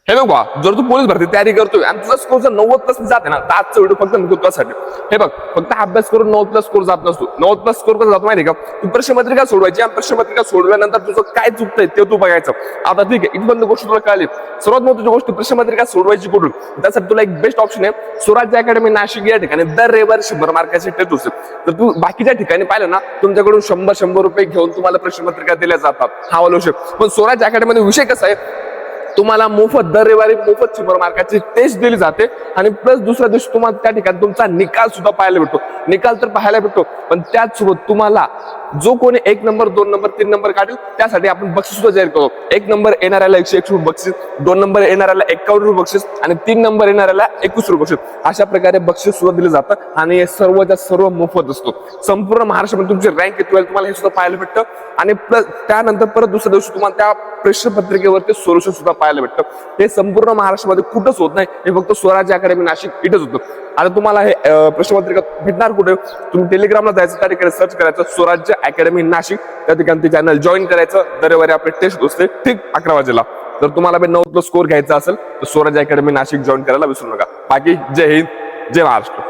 हे बघ बा, जर तू पोलीस भरती तयारी करतोय आणि तुझा स्कोर जर 90+ जाते ना, तर आजचा व्हिडिओ फक्त तुझ्यासाठी. हे बघ, फक्त अभ्यास करून 90+ स्कोर जात नसतो. 90+ स्कोर कसं जातो माहिती का, तू प्रश्नपत्रिका सोडवायची आणि प्रश्नपत्रिका सोडल्यानंतर तुझं काय चुकतंय ते तू बघायचं. आता ठीक आहे, इथपर्यंत गोष्ट तुला कळली. सर्वात महत्त्वाची गोष्ट, प्रश्नपत्रिका सोडवायची कुठून, त्यासाठी तुला एक बेस्ट ऑप्शन आहे, स्वराज्य अकॅडमी नाशिक या ठिकाणी दर रविवारी 100 मार्काचे टेस्ट असते. तर तू बाकीच्या ठिकाणी पाहिलं ना, तुमच्याकडून 100 रुपये घेऊन तुम्हाला प्रश्नपत्रिका दिल्या जातात, हा वाला विषय. पण स्वराज्य अकॅडमीमध्ये विषय कसा आहे, तुम्हाला मोफत दर रविवारी मोफत 100 मार्काची टेस्ट दिली जाते आणि प्लस दुसऱ्या दिवशी तुम्हाला त्या ठिकाणी तुमचा निकाल सुद्धा पाहायला भेटतो. निकाल तर पाहायला भेटतो, पण त्याचसोबत तुम्हाला जो कोणी 1 नंबर 2 नंबर 3 नंबर काढेल त्यासाठी आपण बक्षीस सुद्धा जाहीर करतो. 1 नंबर येणाऱ्याला 101 रुपये बक्षीस, 2 नंबर येणाऱ्याला 51 रुपये बक्षीस आणि 3 नंबर येणाऱ्याला 21 रुपये बक्षीस. अशा प्रकारे बक्षीस सुद्धा दिलं जातं आणि हे सर्वच्या सर्व मोफत असतो. संपूर्ण महाराष्ट्रामध्ये तुमची रँक किती होईल तुम्हाला हे सुद्धा पाहायला भेटतं आणि प्लस त्यानंतर परत दुसऱ्या दिवशी तुम्हाला त्या प्रश्नपत्रिकेवरती सोल्युशन सुद्धा पाहायला भेटतं. हे संपूर्ण महाराष्ट्रामध्ये कुठंच होत नाही, हे फक्त स्वराज्य अकॅडमी नाशिक इथंच होतं. आता तुम्हाला हे प्रश्नपत्रिका भेटणार कुठे, तुम्ही टेलिग्रामला जायचं, त्या ठिकाणी सर्च करायचं स्वराज्य अकॅडमी नाशिक, त्या ठिकाणी ते चॅनल जॉईन करायचं. दर रविवारी आपले टेस्ट असते ठीक 11 वाजेला. जर तुम्हाला 90+ स्कोर घ्यायचा असेल तर स्वराज्य अकॅडमी नाशिक जॉईन करायला विसरू नका. बाकी जय हिंद, जय महाराष्ट्र.